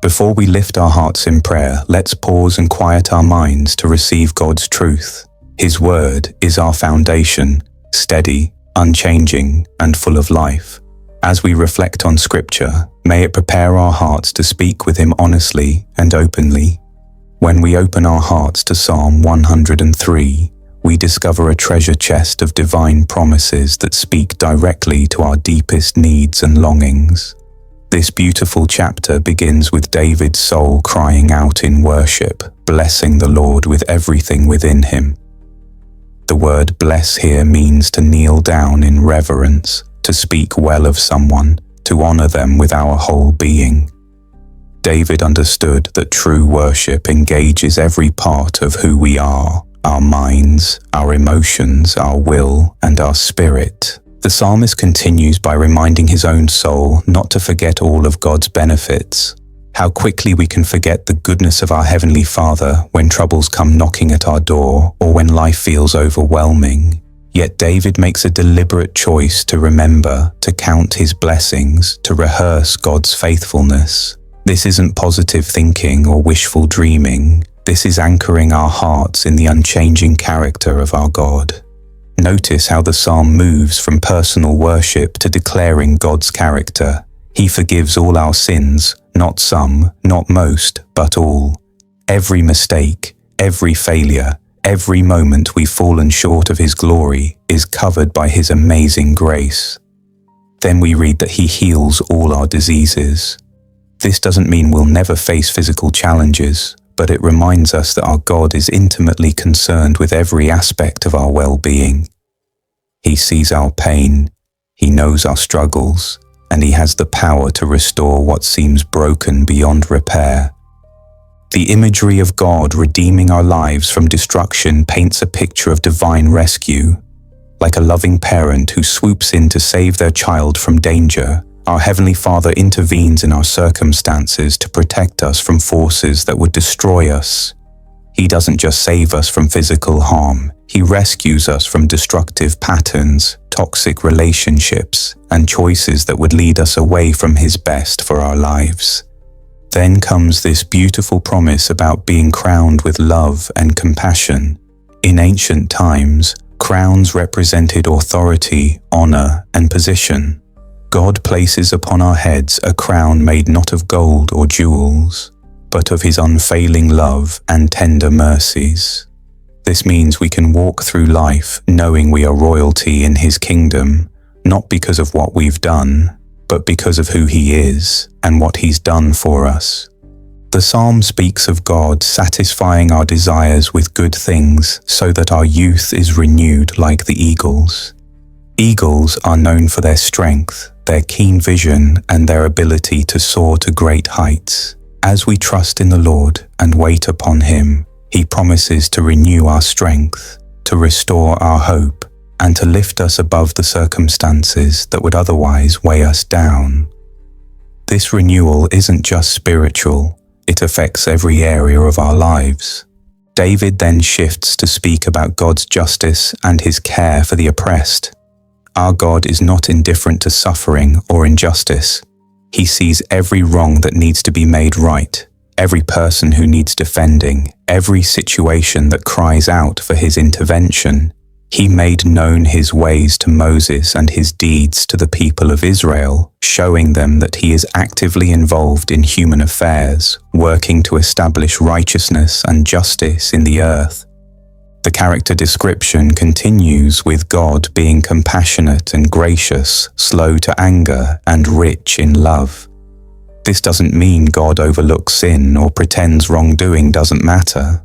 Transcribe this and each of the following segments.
Before we lift our hearts in prayer, let's pause and quiet our minds to receive God's truth. His word is our foundation, steady, unchanging, and full of life. As we reflect on Scripture, may it prepare our hearts to speak with Him honestly and openly. When we open our hearts to Psalm 103, we discover a treasure chest of divine promises that speak directly to our deepest needs and longings. This beautiful chapter begins with David's soul crying out in worship, blessing the Lord with everything within him. The word bless here means to kneel down in reverence, to speak well of someone, to honor them with our whole being. David understood that true worship engages every part of who we are, our minds, our emotions, our will, and our spirit. The psalmist continues by reminding his own soul not to forget all of God's benefits. How quickly we can forget the goodness of our Heavenly Father when troubles come knocking at our door or when life feels overwhelming. Yet David makes a deliberate choice to remember, to count his blessings, to rehearse God's faithfulness. This isn't positive thinking or wishful dreaming. This is anchoring our hearts in the unchanging character of our God. Notice how the psalm moves from personal worship to declaring God's character. He forgives all our sins, not some, not most, but all. Every mistake, every failure, every moment we've fallen short of His glory is covered by His amazing grace. Then we read that He heals all our diseases. This doesn't mean we'll never face physical challenges, but it reminds us that our God is intimately concerned with every aspect of our well-being. He sees our pain, He knows our struggles, and He has the power to restore what seems broken beyond repair. The imagery of God redeeming our lives from destruction paints a picture of divine rescue. Like a loving parent who swoops in to save their child from danger, our Heavenly Father intervenes in our circumstances to protect us from forces that would destroy us. He doesn't just save us from physical harm, He rescues us from destructive patterns, toxic relationships, and choices that would lead us away from His best for our lives. Then comes this beautiful promise about being crowned with love and compassion. In ancient times, crowns represented authority, honor, and position. God places upon our heads a crown made not of gold or jewels, but of His unfailing love and tender mercies. This means we can walk through life knowing we are royalty in His kingdom, not because of what we've done, but because of who He is and what He's done for us. The psalm speaks of God satisfying our desires with good things so that our youth is renewed like the eagles. Eagles are known for their strength, their keen vision, and their ability to soar to great heights. As we trust in the Lord and wait upon Him, He promises to renew our strength, to restore our hope, and to lift us above the circumstances that would otherwise weigh us down. This renewal isn't just spiritual, it affects every area of our lives. David then shifts to speak about God's justice and His care for the oppressed. Our God is not indifferent to suffering or injustice. He sees every wrong that needs to be made right, every person who needs defending, every situation that cries out for His intervention. He made known His ways to Moses and His deeds to the people of Israel, showing them that He is actively involved in human affairs, working to establish righteousness and justice in the earth. The character description continues with God being compassionate and gracious, slow to anger, and rich in love. This doesn't mean God overlooks sin or pretends wrongdoing doesn't matter.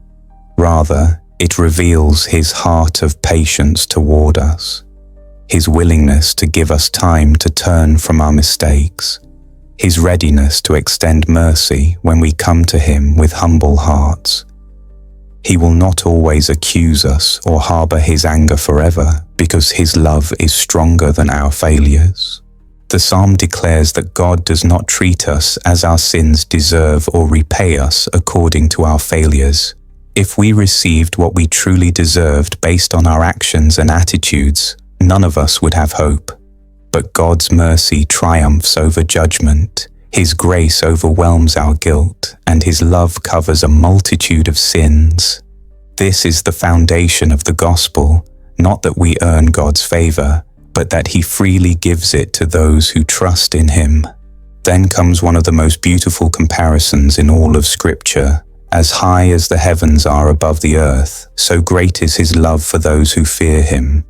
Rather, it reveals His heart of patience toward us, His willingness to give us time to turn from our mistakes, His readiness to extend mercy when we come to Him with humble hearts. He will not always accuse us or harbor His anger forever, because His love is stronger than our failures. The psalm declares that God does not treat us as our sins deserve or repay us according to our failures. If we received what we truly deserved based on our actions and attitudes, none of us would have hope. But God's mercy triumphs over judgment. His grace overwhelms our guilt, and His love covers a multitude of sins. This is the foundation of the gospel, not that we earn God's favor, but that He freely gives it to those who trust in Him. Then comes one of the most beautiful comparisons in all of Scripture. As high as the heavens are above the earth, so great is His love for those who fear Him.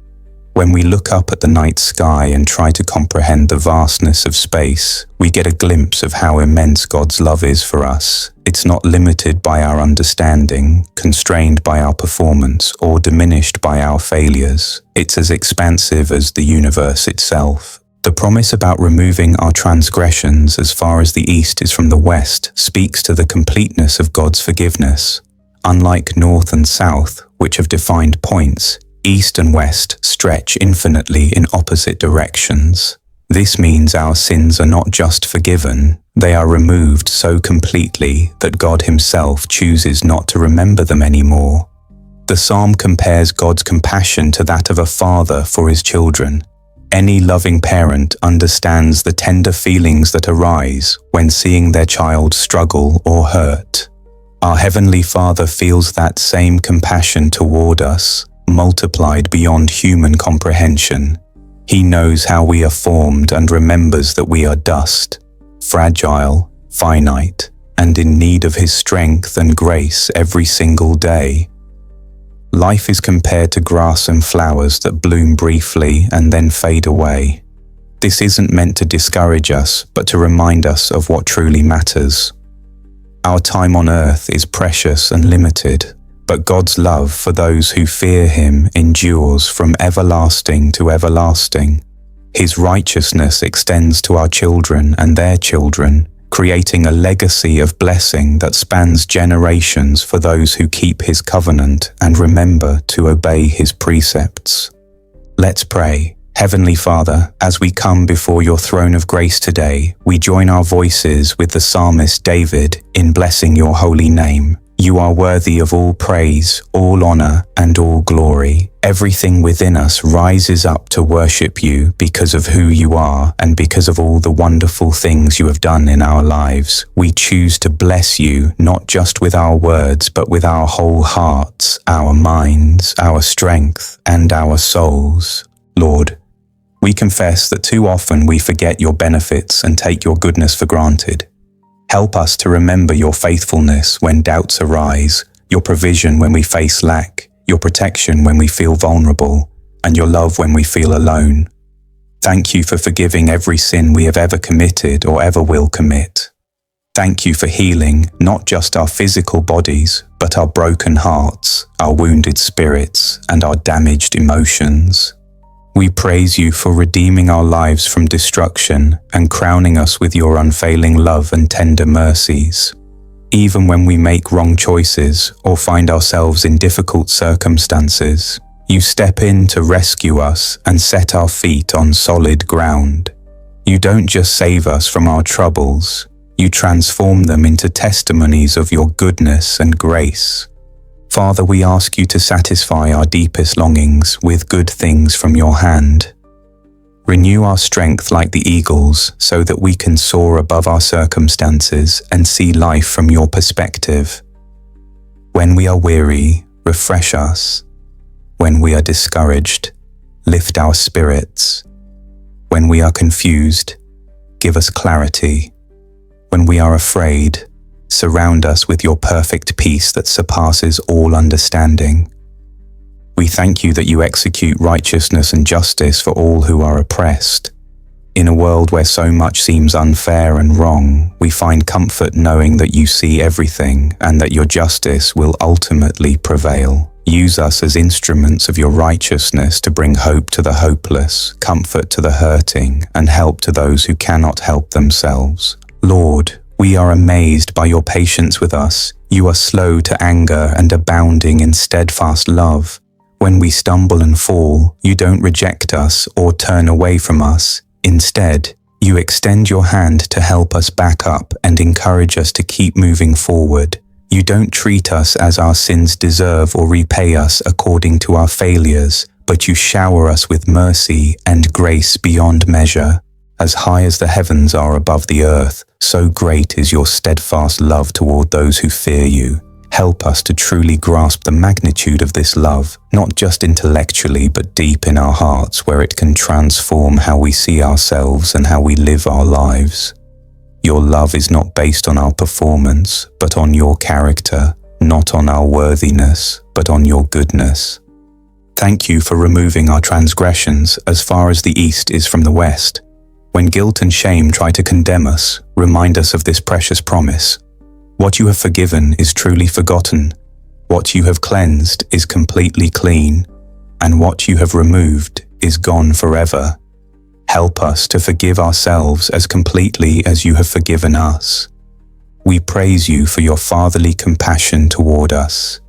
When we look up at the night sky and try to comprehend the vastness of space, we get a glimpse of how immense God's love is for us. It's not limited by our understanding, constrained by our performance, or diminished by our failures. It's as expansive as the universe itself. The promise about removing our transgressions as far as the east is from the west speaks to the completeness of God's forgiveness. Unlike north and south, which have defined points, east and west stretch infinitely in opposite directions. This means our sins are not just forgiven, they are removed so completely that God Himself chooses not to remember them anymore. The psalm compares God's compassion to that of a father for his children. Any loving parent understands the tender feelings that arise when seeing their child struggle or hurt. Our Heavenly Father feels that same compassion toward us, multiplied beyond human comprehension. He knows how we are formed and remembers that we are dust, fragile, finite, and in need of His strength and grace every single day. Life is compared to grass and flowers that bloom briefly and then fade away. This isn't meant to discourage us, but to remind us of what truly matters. Our time on earth is precious and limited, but God's love for those who fear Him endures from everlasting to everlasting. His righteousness extends to our children and their children, creating a legacy of blessing that spans generations for those who keep His covenant and remember to obey His precepts. Let's pray. Heavenly Father, as we come before Your throne of grace today, we join our voices with the psalmist David in blessing Your holy name. You are worthy of all praise, all honor, and all glory. Everything within us rises up to worship You because of who You are and because of all the wonderful things You have done in our lives. We choose to bless You not just with our words, but with our whole hearts, our minds, our strength, and our souls. Lord, we confess that too often we forget Your benefits and take Your goodness for granted. Help us to remember Your faithfulness when doubts arise, Your provision when we face lack, Your protection when we feel vulnerable, and Your love when we feel alone. Thank You for forgiving every sin we have ever committed or ever will commit. Thank You for healing not just our physical bodies, but our broken hearts, our wounded spirits, and our damaged emotions. We praise You for redeeming our lives from destruction and crowning us with Your unfailing love and tender mercies. Even when we make wrong choices or find ourselves in difficult circumstances, You step in to rescue us and set our feet on solid ground. You don't just save us from our troubles, You transform them into testimonies of Your goodness and grace. Father, we ask You to satisfy our deepest longings with good things from Your hand. Renew our strength like the eagles so that we can soar above our circumstances and see life from Your perspective. When we are weary, refresh us. When we are discouraged, lift our spirits. When we are confused, give us clarity. When we are afraid, surround us with Your perfect peace that surpasses all understanding. We thank You that You execute righteousness and justice for all who are oppressed. In a world where so much seems unfair and wrong, we find comfort knowing that You see everything and that Your justice will ultimately prevail. Use us as instruments of Your righteousness to bring hope to the hopeless, comfort to the hurting, and help to those who cannot help themselves. Lord, we are amazed by Your patience with us. You are slow to anger and abounding in steadfast love. When we stumble and fall, You don't reject us or turn away from us. Instead, You extend Your hand to help us back up and encourage us to keep moving forward. You don't treat us as our sins deserve or repay us according to our failures, but You shower us with mercy and grace beyond measure. As high as the heavens are above the earth, so great is your steadfast love toward those who fear you. Help us to truly grasp the magnitude of this love, not just intellectually but deep in our hearts, where it can transform how we see ourselves and how we live our lives. Your love is not based on our performance, but on your character, not on our worthiness, but on your goodness. Thank you for removing our transgressions as far as the east is from the west. When guilt and shame try to condemn us, remind us of this precious promise. What you have forgiven is truly forgotten. What you have cleansed is completely clean, and what you have removed is gone forever. Help us to forgive ourselves as completely as you have forgiven us. We praise you for your fatherly compassion toward us.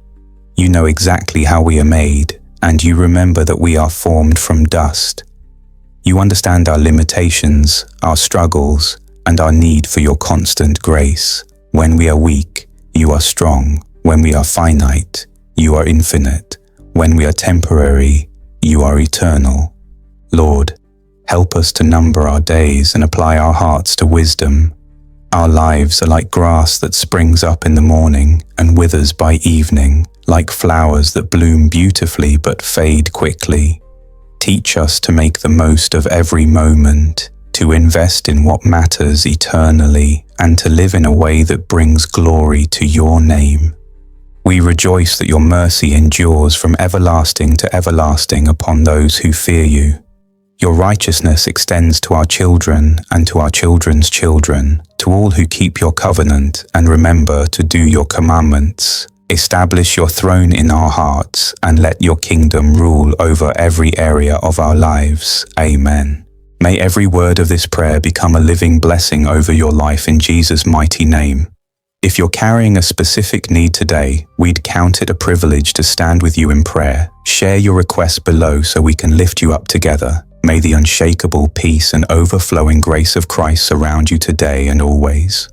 You know exactly how we are made, and you remember that we are formed from dust. You understand our limitations, our struggles, and our need for your constant grace. When we are weak, you are strong. When we are finite, you are infinite. When we are temporary, you are eternal. Lord, help us to number our days and apply our hearts to wisdom. Our lives are like grass that springs up in the morning and withers by evening, like flowers that bloom beautifully but fade quickly. Teach us to make the most of every moment, to invest in what matters eternally, and to live in a way that brings glory to your name. We rejoice that your mercy endures from everlasting to everlasting upon those who fear you. Your righteousness extends to our children and to our children's children, to all who keep your covenant and remember to do your commandments. Establish your throne in our hearts and let your kingdom rule over every area of our lives. Amen. May every word of this prayer become a living blessing over your life in Jesus' mighty name. If you're carrying a specific need today, we'd count it a privilege to stand with you in prayer. Share your requests below so we can lift you up together. May the unshakable peace and overflowing grace of Christ surround you today and always.